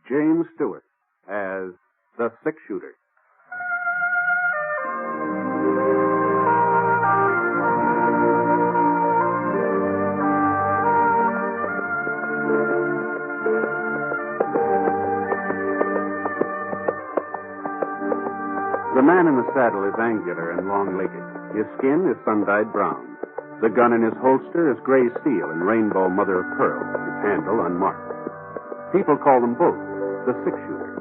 James Stewart as the six-shooter. The man in the saddle is angular and long-legged. His skin is sun-dyed brown. The gun in his holster is gray steel and rainbow mother-of-pearl, its handle unmarked. People call them both the six-shooter.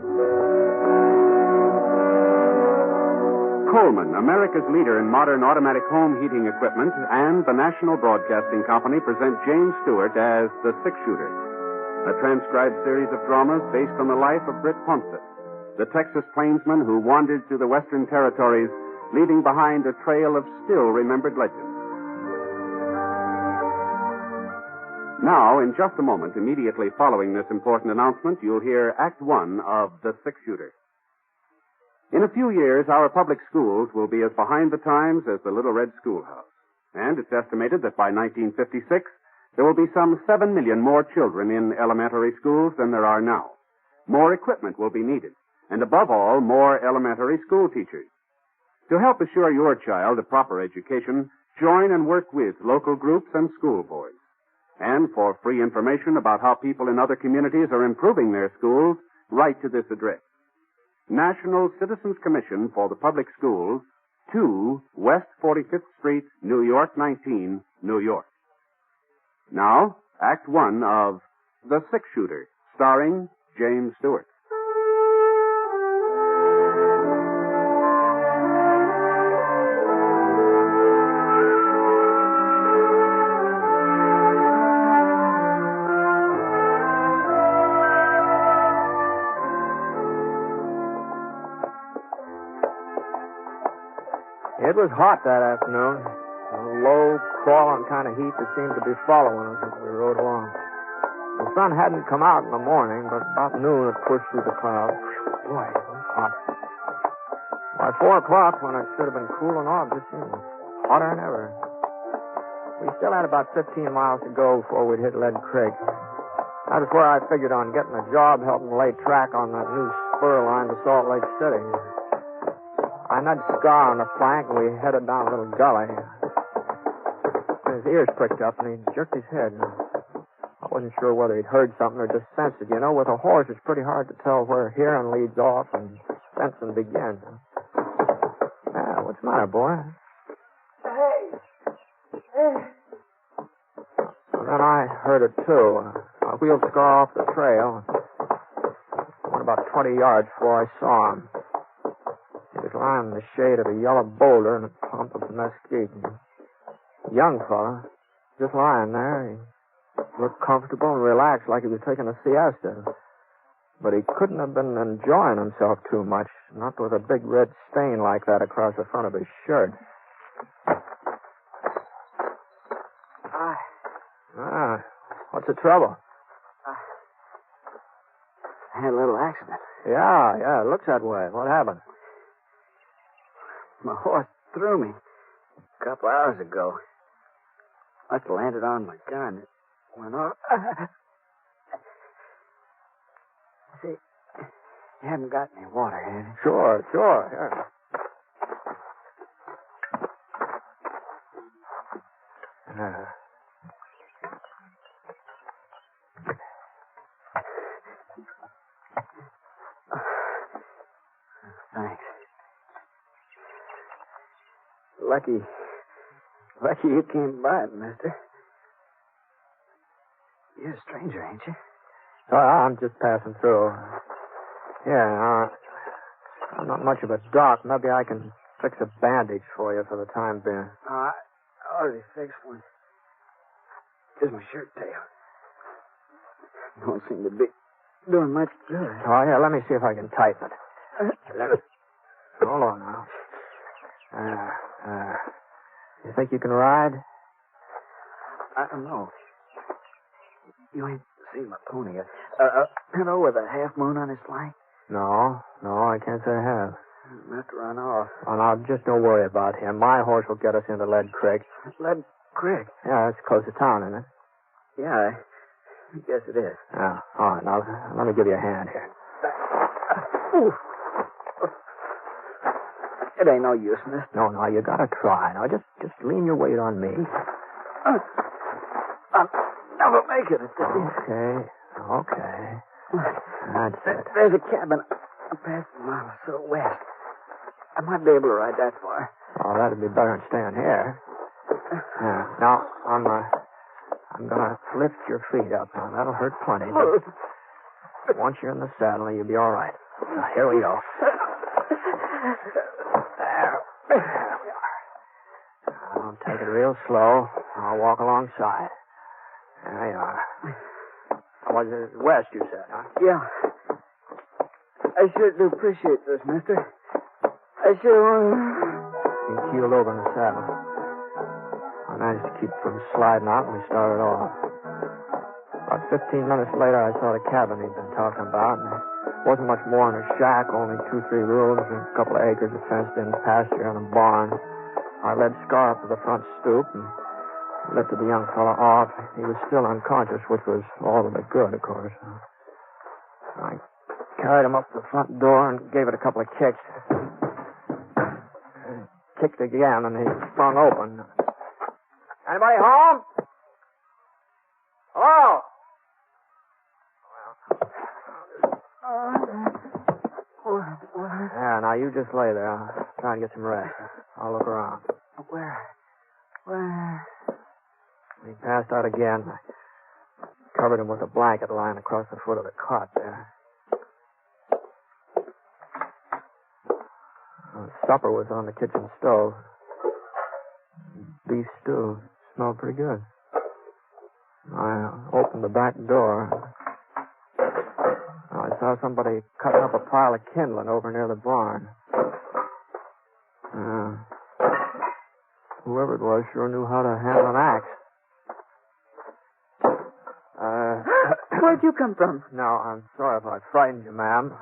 Coleman, America's leader in modern automatic home heating equipment, and the National Broadcasting Company present James Stewart as the six-shooter, a transcribed series of dramas based on the life of Britt Ponset, the Texas plainsman who wandered through the Western Territories, leaving behind a trail of still-remembered legends. Now, in just a moment, immediately following this important announcement, you'll hear Act One of The Six-Shooter. In a few years, our public schools will be as behind the times as the Little Red Schoolhouse. And it's estimated that by 1956, there will be some 7 million more children in elementary schools than there are now. More equipment will be needed. And above all, more elementary school teachers. To help assure your child a proper education, join and work with local groups and school boards. And for free information about how people in other communities are improving their schools, write to this address. National Citizens Commission for the Public Schools, 2 West 45th Street, New York 19, New York. Now, Act One of The Six-Shooter, starring James Stewart. It was hot that afternoon. A low, crawling kind of heat that seemed to be following us as we rode along. The sun hadn't come out in the morning, but about noon it pushed through the clouds. Boy, it was hot. By 4 o'clock, when it should have been cooling off, it just seemed hotter than ever. We still had about 15 miles to go before we'd hit Lead Creek. That was where I figured on getting a job helping lay track on that new spur line to Salt Lake City. I nudged Scar on the flank, and we headed down a little gully. His ears pricked up, and he jerked his head. I wasn't sure whether he'd heard something or just sensed it. You know, with a horse, it's pretty hard to tell where hearing leads off and sensing begins. What's the matter, boy? Hey. And then I heard it, too. I wheeled Scar off the trail. Went about 20 yards before I saw him. He was lying in the shade of a yellow boulder in a clump of mesquite. A young fella, just lying there. He looked comfortable and relaxed like he was taking a siesta. But he couldn't have been enjoying himself too much, not with a big red stain like that across the front of his shirt. What's the trouble? I had a little accident. Yeah, it looks that way. What happened? My horse threw me a couple hours ago. Must have landed on my gun. It went off. See, you haven't got any water, have you? Sure, yeah. Thanks. Lucky you came by, mister. You're a stranger, ain't you? I'm just passing through. Yeah, I'm not much of a doc. Maybe I can fix a bandage for you for the time being. I already fixed one. Just my shirt tail. Don't seem to be doing much good. Oh, yeah, let me see if I can tighten it. Hold on now. You think you can ride? I don't know. You ain't seen my pony yet. Pinto with a half moon on his flank? No, I can't say I have. He'll have to run off. Oh, now, just don't worry about him. My horse will get us into Lead Creek. Lead Creek? Yeah, it's close to town, isn't it? Yeah, Yes, it is. Yeah. All right, now, let me give you a hand here. It ain't no use, mister. No, you gotta try. Now, just lean your weight on me. I'll never make it. Okay. That's it. There's a cabin past a mile or so west. I might be able to ride that far. Oh, that'd be better than staying here. Yeah. Now, I'm gonna lift your feet up. Now, that'll hurt plenty. But once you're in the saddle, you'll be all right. Now, here we go. There we are. I'll take it real slow. I'll walk alongside. There you are. Was it west, you said, huh? Yeah. I sure do appreciate this, mister. I sure want He keeled over in the saddle. I managed to keep from sliding out and we started off. About 15 minutes later, I saw the cabin he'd been talking about. And it wasn't much more than a shack, only 2-3 rooms and a couple of acres of fenced-in pasture and a barn. I led Scar up to the front stoop and lifted the young fellow off. He was still unconscious, which was all of it good, of course. I carried him up to the front door and gave it a couple of kicks. Kicked again, and he sprung open. Anybody home? Hello? Yeah, now you just lay there. I'll try and get some rest. I'll look around. Where? He passed out again. I covered him with a blanket lying across the foot of the cot there. Supper was on the kitchen stove. Beef stew. Smelled pretty good. I opened the back door. I saw somebody cutting up a pile of kindling over near the barn. Whoever it was sure knew how to handle an axe. Where'd you come from? No, I'm sorry if I frightened you, ma'am.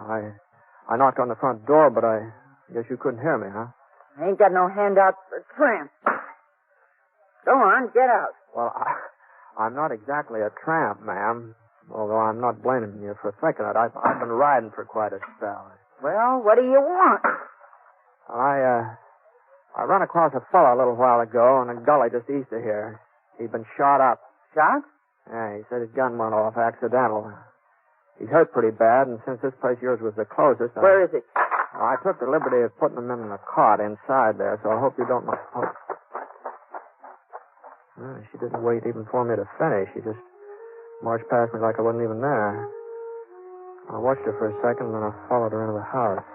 I knocked on the front door, but I guess you couldn't hear me, huh? I ain't got no handout for tramp. Go on, get out. Well, I'm not exactly a tramp, ma'am, although I'm not blaming you for thinking it. I've been riding for quite a spell. Well, what do you want? I ran across a fellow a little while ago in a gully just east of here. He'd been shot up. Shot? Yeah, he said his gun went off accidental. He's hurt pretty bad, and since this place of yours was the closest... Where is he? I took the liberty of putting him in the cot inside there, so I hope you don't... She didn't wait even for me to finish. She just marched past me like I wasn't even there. I watched her for a second, and then I followed her into the house.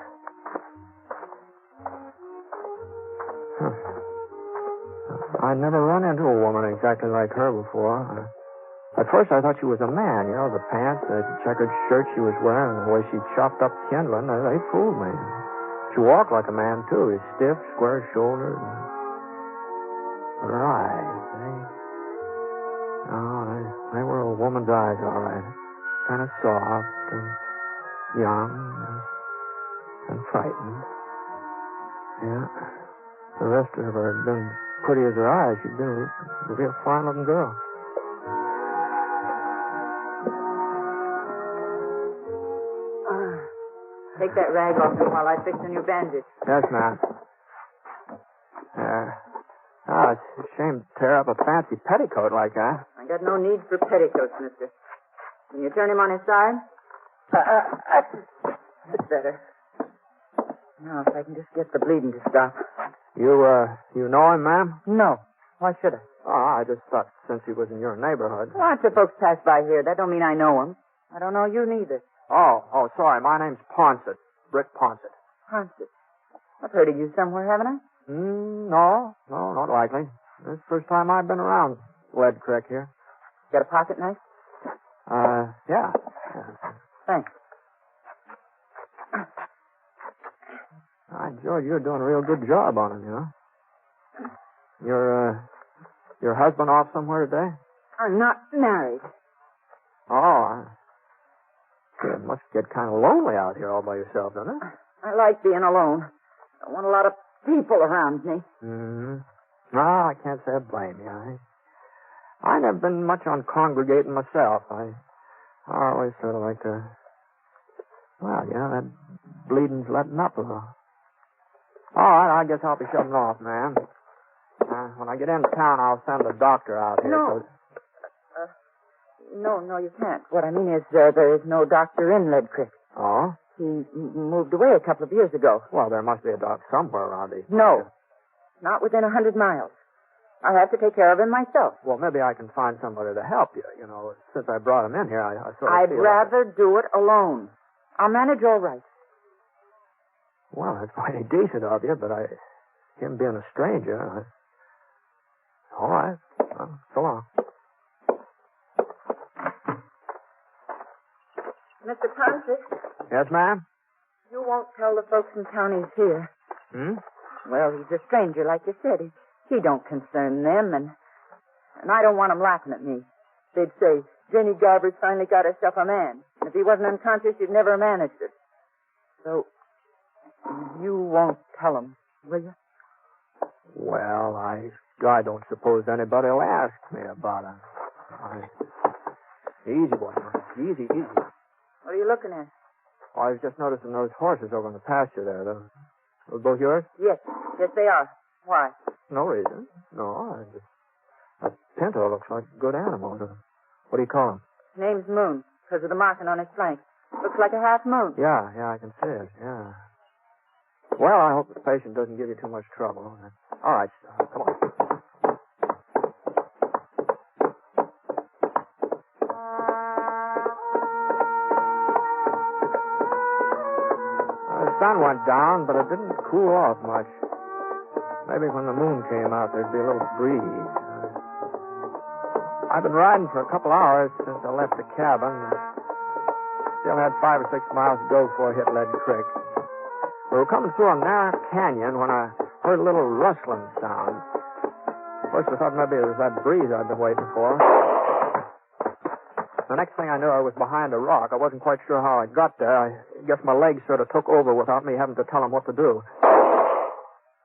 I never run into a woman exactly like her before. At first, I thought she was a man. You know, the pants, the checkered shirt she was wearing, and the way she chopped up kindling, they fooled me. She walked like a man, too. Stiff, square-shouldered. But her eyes, they were a woman's eyes, all right. Kind of soft and young and frightened. Yeah. The rest of her had been pretty as her eyes. She'd been a real fine-looking girl. Take that rag off me while I fix on your bandage. Yes, ma'am. It's a shame to tear up a fancy petticoat like that. I got no need for petticoats, mister. Can you turn him on his side? That's better. Now, if I can just get the bleeding to stop. You know him, ma'am? No. Why should I? Oh, I just thought since he was in your neighborhood. Lots of folks pass by here. That don't mean I know him. I don't know you neither. Oh, sorry. My name's Ponsett. Britt Ponsett. Ponsett. I've heard of you somewhere, haven't I? No, not likely. This is the first time I've been around Lead Creek here. Got a pocket knife? Yeah. Thanks. George, you're doing a real good job on him, you know. Your husband off somewhere today? I'm not married. It must get kind of lonely out here all by yourself, doesn't it? I like being alone. I want a lot of people around me. Mm-hmm. No, I can't say I blame you. I never been much on congregating myself. I I always sort of like to... Well, that bleeding's letting up a little. All right, I guess I'll be shutting off, ma'am. When I get into town, I'll send a doctor out here. No. No, you can't. What I mean is there is no doctor in Lead Creek. Oh? He moved away a couple of years ago. Well, there must be a doctor somewhere around these. No. Not within 100 miles. I'll have to take care of him myself. Well, maybe I can find somebody to help you. Since I brought him in here, I sort of I'd feel rather do it alone. I'll manage all right. Well, that's mighty decent of you, but him being a stranger... All right. Well, so long. Mr. Ponce? Yes, ma'am? You won't tell the folks in town he's here. Well, he's a stranger, like you said. He don't concern them, and I don't want them laughing at me. They'd say, Jenny Garber's finally got herself a man. If he wasn't unconscious, she'd never have managed it. So, you won't tell them, will you? Well, I don't suppose anybody will ask me about it. Easy, boy. Easy. What are you looking at? Oh, I was just noticing those horses over in the pasture there. Those both yours? Yes, they are. Why? No reason. No, that pinto looks like a good animal. What do you call him? His name's Moon, because of the marking on his flank. Looks like a half moon. Yeah, I can see it, yeah. Well, I hope the patient doesn't give you too much trouble. All right, come on. The sun went down, but it didn't cool off much. Maybe when the moon came out, there'd be a little breeze. I've been riding for a couple hours since I left the cabin. Still had 5 or 6 miles to go before I hit Lead Creek. We were coming through a narrow canyon when I heard a little rustling sound. First, I thought maybe it was that breeze I'd been waiting for. The next thing I knew, I was behind a rock. I wasn't quite sure how I got there. I guess my legs sort of took over without me having to tell them what to do.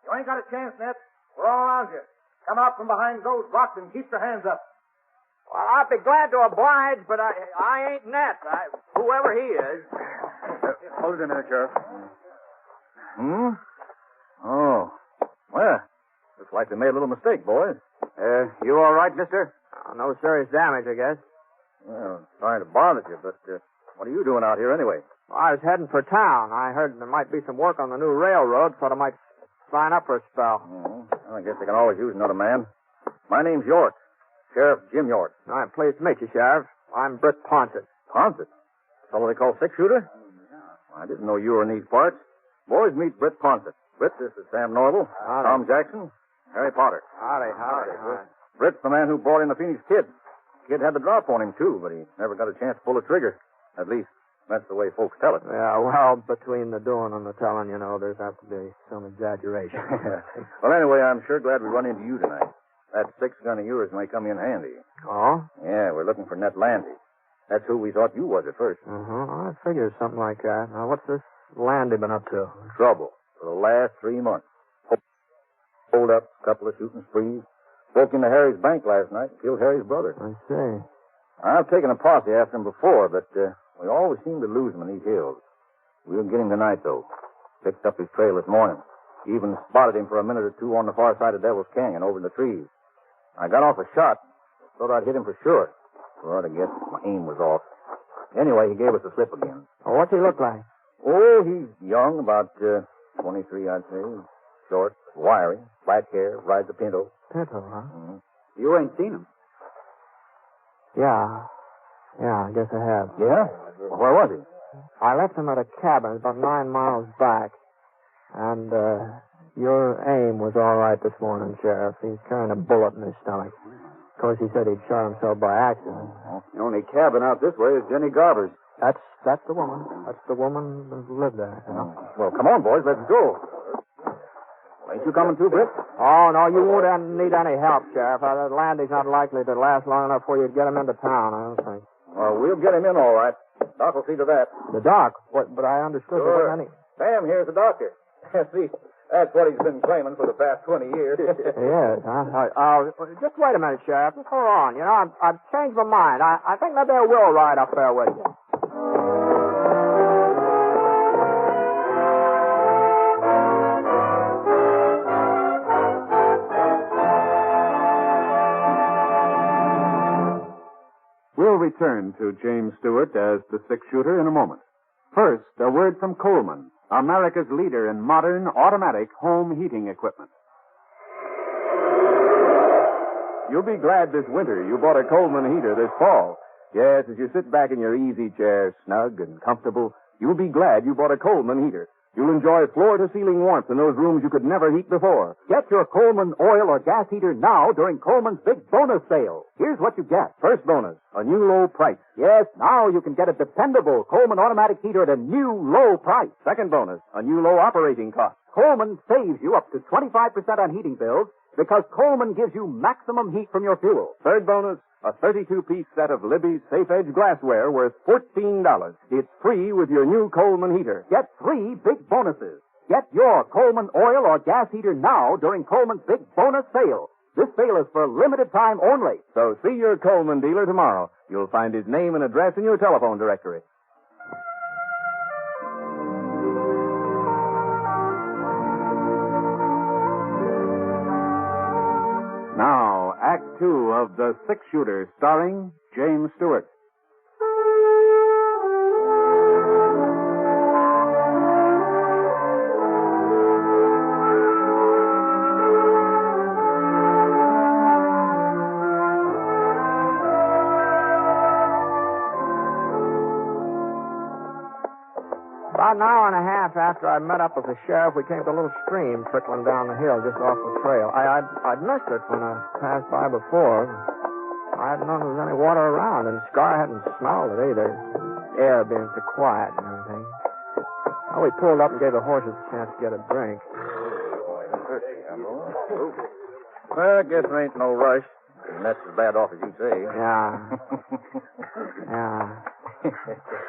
You ain't got a chance, Ned. We're all around you. Come out from behind those rocks and keep your hands up. Well, I'd be glad to oblige, but I ain't Ned. Whoever he is. Hold it a minute, Sheriff. Oh. Well, looks like they made a little mistake, boys. You all right, mister? No serious damage, I guess. Well, sorry to bother you, but what are you doing out here anyway? Well, I was heading for town. I heard there might be some work on the new railroad, thought I might sign up for a spell. Well, I guess they can always use another man. My name's York. Sheriff Jim York. I'm pleased to meet you, Sheriff. I'm Britt Ponset. Ponset? Fellow they call six-shooter? I didn't know you were in these parts. Boys, meet Britt Ponset. Britt, this is Sam Norval. Howdy. Tom Jackson. Harry Potter. Howdy. Britt's the man who brought in the Phoenix Kid. Kid had the drop on him, too, but he never got a chance to pull a trigger. At least, that's the way folks tell it. Yeah, well, between the doing and the telling, there's apt to be some exaggeration. Well, anyway, I'm sure glad we run into you tonight. That 6-gun of yours may come in handy. Oh? Yeah, we're looking for Ned Landy. That's who we thought you was at first. I figured something like that. Now, what's this Landy been up to? Trouble for the last 3 months. Hold up, couple of shooting sprees. Broke into Harry's bank last night and killed Harry's brother. I see. I've taken a posse after him before, but we always seem to lose him in these hills. We'll get him tonight, though. Picked up his trail this morning. Even spotted him for a minute or two on the far side of Devil's Canyon over in the trees. I got off a shot. Thought I'd hit him for sure. Well, I guess my aim was off. Anyway, he gave us a slip again. Oh, what's he look like? Oh, he's young, about 23, I'd say. Short, wiry, black hair, rides a pinto. Pinto, huh? Mm-hmm. You ain't seen him. Yeah, I guess I have. Yeah? Well, where was he? I left him at a cabin about 9 miles back. And, your aim was all right this morning, Sheriff. He's carrying a bullet in his stomach. Of course, he said he'd shot himself by accident. The only cabin out this way is Jenny Garber's. That's the woman. That's the woman who lived there. Well, come on, boys. Let's go. Ain't you coming too, Britt? Oh, no, you won't need any help, Sheriff. Landy's not likely to last long enough for you to get him into town, I don't think. Well, we'll get him in all right. Doc will see to that. The doc? What? But I understood there wasn't any... Sam, here's the doctor. See, That's what he's been claiming for the past 20 years. Yes. Just wait a minute, Sheriff. Just hold on. You know, I've changed my mind. I think maybe I will ride up there with you. We'll return to James Stewart as the six-shooter in a moment. First, a word from Coleman, America's leader in modern automatic home heating equipment. You'll be glad this winter you bought a Coleman heater this fall. Yes, as you sit back in your easy chair, snug and comfortable, you'll be glad you bought a Coleman heater. You'll enjoy floor-to-ceiling warmth in those rooms you could never heat before. Get your Coleman oil or gas heater now during Coleman's big bonus sale. Here's what you get. First bonus, a new low price. Yes, now you can get a dependable Coleman automatic heater at a new low price. Second bonus, a new low operating cost. Coleman saves you up to 25% on heating bills because Coleman gives you maximum heat from your fuel. Third bonus, a 32-piece set of Libby's Safe Edge glassware worth $14. It's free with your new Coleman heater. Get 3 big bonuses. Get your Coleman oil or gas heater now during Coleman's big bonus sale. This sale is for a limited time only. So see your Coleman dealer tomorrow. You'll find his name and address in your telephone directory. Now, Act Two of The Six-Shooter, starring James Stewart. About an hour and a half after I met up with the sheriff, we came to a little stream trickling down the hill just off the trail. I'd missed it when I passed by before. I hadn't known there was any water around, and Scar hadn't smelled it either. The air being so quiet and everything. Well, we pulled up and gave the horses a chance to get a drink. Well, I guess there ain't no rush. And that's as bad off as you say. Yeah.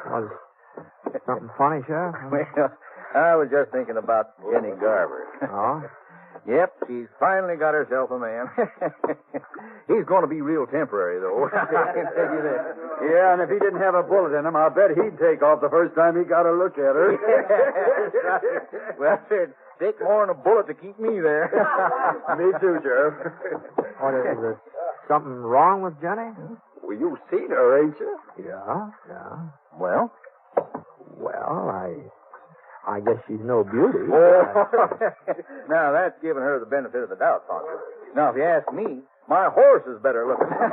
Was something funny, Sheriff? Well, I was just thinking about Jenny Garver. Oh? Yep, she's finally got herself a man. He's going to be real temporary, though. I can tell you that. Yeah, and if he didn't have a bullet in him, I'll bet he'd take off the first time he got a look at her. Well, it'd take more than a bullet to keep me there. Me too, Sheriff. What is it? Something wrong with Jenny? Well, you've seen her, ain't you? Yeah. Well? Well, I guess she's no beauty. Oh. Now, that's giving her the benefit of the doubt, Poncho. Now, if you ask me, my horse is better looking. No,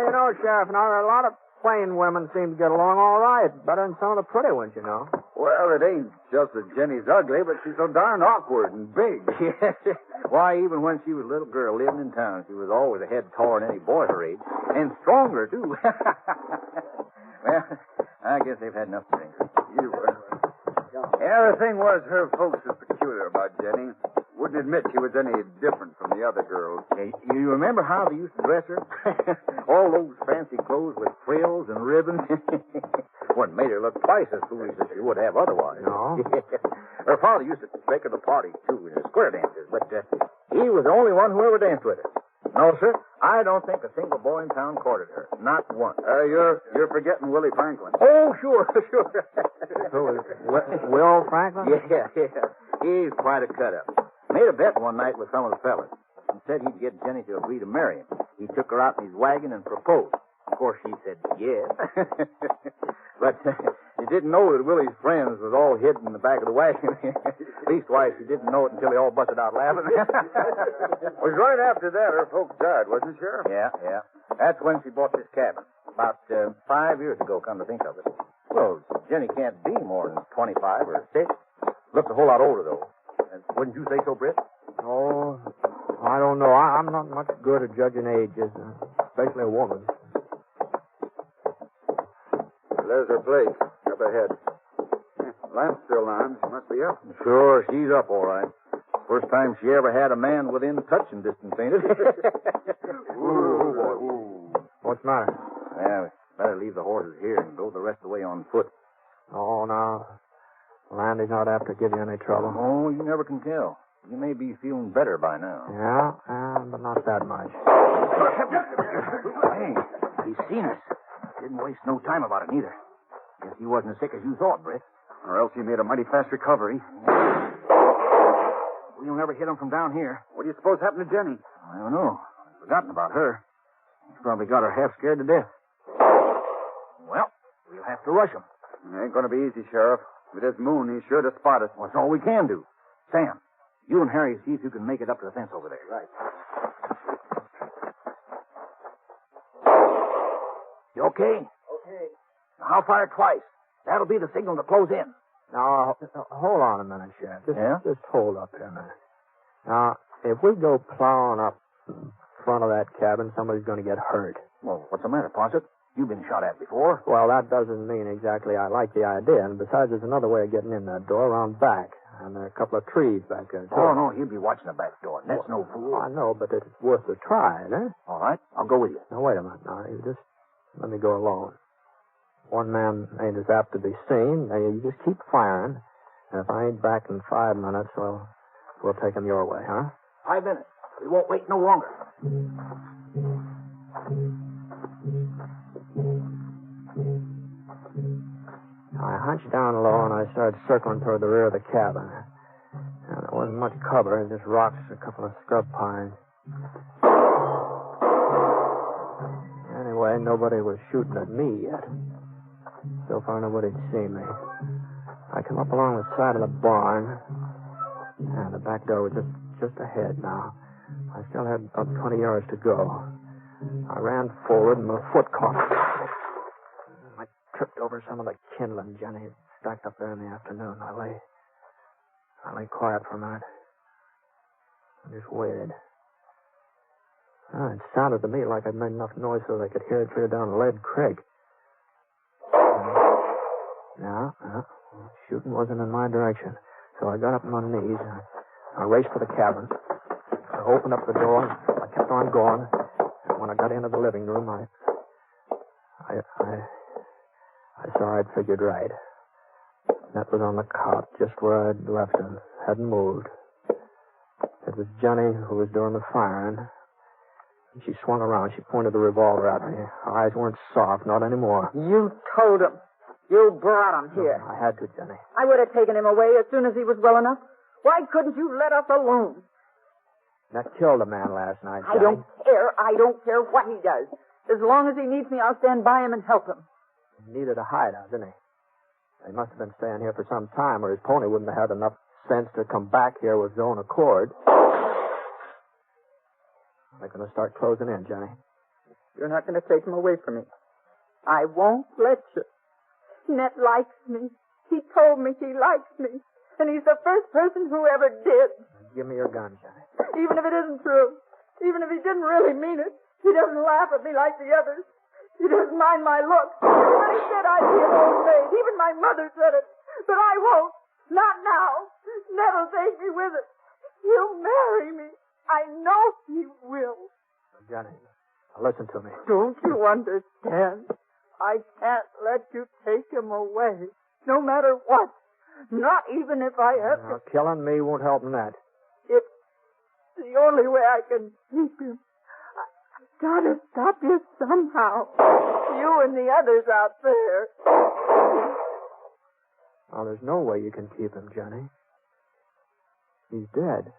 you know, Sheriff, now there are a lot of plain women seem to get along all right. Better than some of the pretty ones, you know. Well, it ain't just that Jenny's ugly, but she's so darn awkward and big. Why, even when she was a little girl living in town, she was always a head taller than any boy her age. And stronger, too. Well, I guess they've had enough drink. Yeah, the thing was, her folks was peculiar about Jenny. Wouldn't admit she was any different from the other girls. Hey, you remember how they used to dress her? All those fancy clothes with frills and ribbons. What made her look twice as foolish as she would have otherwise. No? Her father used to take her to parties, too, in her square dances, but he was the only one who ever danced with her. No, sir, I don't think a single boy in town courted her. Not one. You're forgetting Willie Franklin. Oh, sure. Who is Will Franklin? Yeah. He's quite a cut-up. Made a bet one night with some of the fellas. He said he'd get Jenny to agree to marry him. He took her out in his wagon and proposed. Of course, she said yes. But he didn't know that Willie's friends was all hidden in the back of the wagon. Leastwise, he didn't know it until they all busted out laughing. It was right after that her folks died, wasn't it, Sheriff? Yeah. That's when she bought this cabin. About 5 years ago, come to think of it. Well, Jenny can't be more than 25 or 6. Looks a whole lot older, though. Wouldn't you say so, Britt? Oh, I don't know. I'm not much good at judging ages, especially a woman. There's her place, up ahead. Lamp's still on. She must be up. Sure, she's up all right. First time she ever had a man within touching distance, ain't it? Ooh. What's the matter? Yeah, we better leave the horses here and go the rest of the way on foot. Oh, no. Landy's not apt to give you any trouble. Oh, you never can tell. You may be feeling better by now. Yeah, but not that much. Hey, he's seen us. Didn't waste no time about it, neither. Guess he wasn't as sick as you thought, Britt. Or else he made a mighty fast recovery. We'll never hit him from down here. What do you suppose happened to Jenny? I don't know. I've forgotten about her. He's probably got her half scared to death. Well, we'll have to rush him. It ain't going to be easy, Sheriff. With this moon, he's sure to spot us. Well, that's all we can do. Sam, you and Harry see if you can make it up to the fence over there. Right. You okay? Okay. Now, I'll fire twice. That'll be the signal to close in. Now, hold on a minute, Sheriff. Just hold up here a minute. Now, if we go plowing up in front of that cabin, somebody's going to get hurt. Well, what's the matter, Posset? You've been shot at before. Well, that doesn't mean exactly I like the idea. And besides, there's another way of getting in that door around back. And there are a couple of trees back there, too. Oh, no, he'll be watching the back door. That's no fool. I know, but it's worth a try, eh? All right, I'll go with you. Now, wait a minute. Now, you just let me go alone. One man ain't as apt to be seen. Now, you just keep firing. And if I ain't back in 5 minutes, well, we'll take him your way, huh? 5 minutes. We won't wait no longer. I hunched down low and I started circling toward the rear of the cabin. Now, there wasn't much cover, just rocks, a couple of scrub pines. Anyway, nobody was shooting at me yet. So far, nobody'd seen me. I come up along the side of the barn, and the back door was just ahead now. I still had about 20 yards to go. I ran forward, and my foot caught. I tripped over some of the kindling Jenny had stacked up there in the afternoon. I lay quiet for a minute. I just waited. It sounded to me like I'd made enough noise so they could hear it clear down Lead Creek. No, shooting wasn't in my direction. So I got up on my knees. I raced for the cabin. I opened up the door. I kept on going. And when I got into the living room, I saw I'd figured right. That was on the cot, just where I'd left him. Hadn't moved. It was Jenny who was doing the firing. She swung around. She pointed the revolver at me. Her eyes weren't soft, not anymore. You told him. You brought him here. I had to, Jenny. I would have taken him away as soon as he was well enough. Why couldn't you let us alone? That killed a man last night, Jenny. I don't care what he does. As long as he needs me, I'll stand by him and help him. He needed a hideout, didn't he? He must have been staying here for some time, or his pony wouldn't have had enough sense to come back here with his own accord. They're going to start closing in, Jenny. You're not going to take him away from me. I won't let you. Ned likes me. He told me he likes me. And he's the first person who ever did. Give me your gun, Jenny. Even if it isn't true. Even if he didn't really mean it. He doesn't laugh at me like the others. He doesn't mind my looks. But he said I'd be an old maid. Even my mother said it. But I won't. Not now. Ned'll take me with it. He'll marry me. I know he will. Jenny, listen to me. Don't you understand? I can't let you take him away. No matter what. Not even if I have to. Killing me won't help in that. It's the only way I can keep him. I've got to stop you somehow. You and the others out there. Oh, there's no way you can keep him, Jenny. He's dead.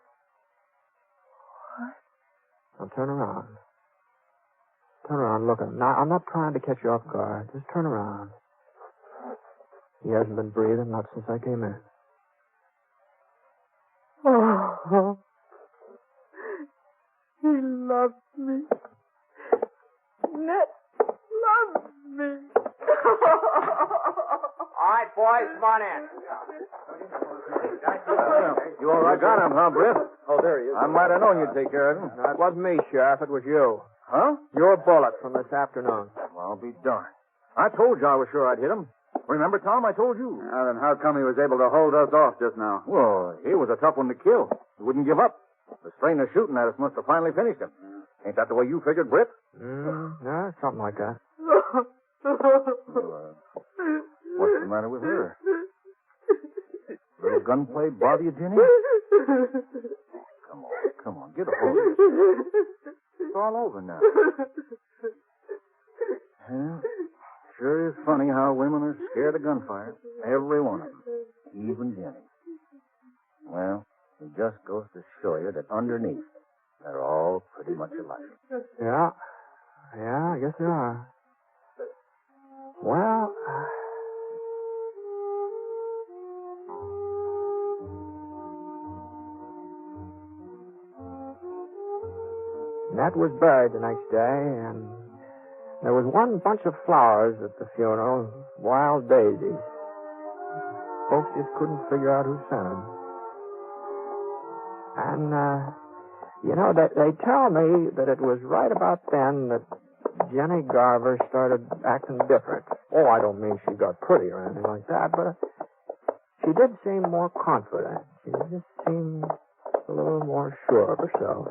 What? Now turn around. Turn around, look. Now, I'm not trying to catch you off guard. Just turn around. He hasn't been breathing, not since I came in. Oh, he loves me. Ned loves me. All right, boys, come on in. You all right? Got him, huh, Britt? Oh, there he is. I might have known you'd take care of him. No, it wasn't me, Sheriff. It was you. Huh? Your bullet from this afternoon. Well, I'll be darned. I told you I was sure I'd hit him. Remember, Tom, I told you. Then how come he was able to hold us off just now? Well, he was a tough one to kill. He wouldn't give up. The strain of shooting at us must have finally finished him. Ain't that the way you figured, Britt? No, something like that. Well, what's the matter with her? little gunplay bother you, Jenny? Come on. Get a hold of it. It's all over now. Yeah, sure is funny how women are scared of gunfire. Every one of them. Even Jenny. Well, it just goes to show you that underneath, they're all pretty much alike. Yeah, I guess they are. Well, Nat was buried the next day, and there was one bunch of flowers at the funeral, wild daisies. Folks just couldn't figure out who sent them. And, they tell me that it was right about then that Jenny Garver started acting different. Oh, I don't mean she got pretty or anything like that, but she did seem more confident. She just seemed a little more sure of herself.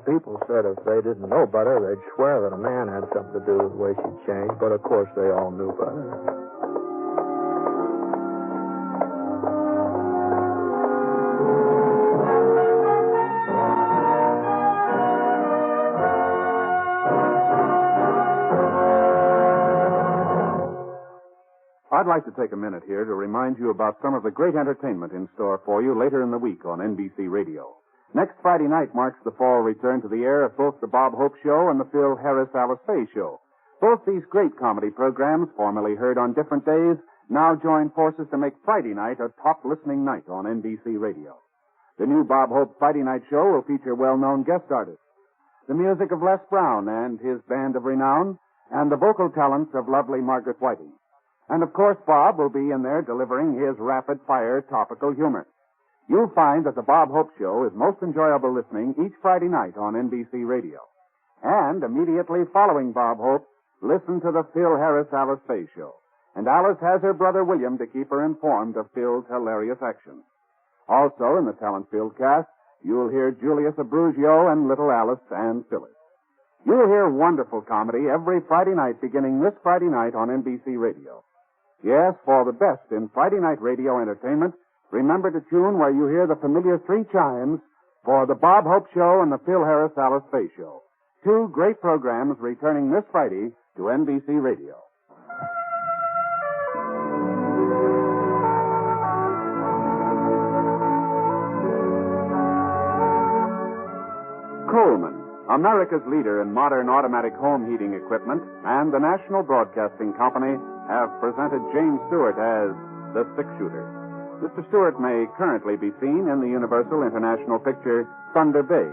People said if they didn't know better, they'd swear that a man had something to do with the way she changed, but of course they all knew better. I'd like to take a minute here to remind you about some of the great entertainment in store for you later in the week on NBC Radio. Next Friday night marks the fall return to the air of both the Bob Hope Show and the Phil Harris Alice Faye Show. Both these great comedy programs, formerly heard on different days, now join forces to make Friday night a top listening night on NBC Radio. The new Bob Hope Friday night show will feature well-known guest artists, the music of Les Brown and his band of renown, and the vocal talents of lovely Margaret Whiting. And, of course, Bob will be in there delivering his rapid-fire topical humor. You'll find that the Bob Hope Show is most enjoyable listening each Friday night on NBC Radio. And immediately following Bob Hope, listen to the Phil Harris Alice Faye Show. And Alice has her brother William to keep her informed of Phil's hilarious actions. Also in the talent-filled cast, you'll hear Julius Abruzio and little Alice and Phyllis. You'll hear wonderful comedy every Friday night beginning this Friday night on NBC Radio. Yes, for the best in Friday night radio entertainment, remember to tune where you hear the familiar three chimes for the Bob Hope Show and the Phil Harris Alice Faye Show. Two great programs returning this Friday to NBC Radio. Coleman, America's leader in modern automatic home heating equipment, and the National Broadcasting Company have presented James Stewart as the Six-Shooter. Mr. Stewart may currently be seen in the Universal International picture Thunder Bay.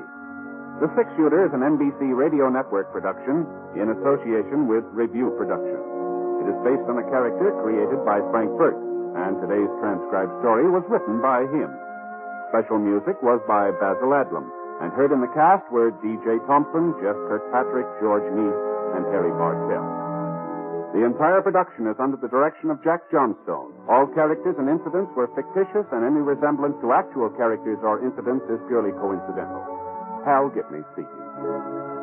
The Six-Shooter is an NBC Radio Network production in association with Review Productions. It is based on a character created by Frank Burt, and today's transcribed story was written by him. Special music was by Basil Adlam, and heard in the cast were D.J. Thompson, Jeff Kirkpatrick, George Neese, and Harry Bartell. The entire production is under the direction of Jack Johnstone. All characters and incidents were fictitious, and any resemblance to actual characters or incidents is purely coincidental. Hal Gibney speaking.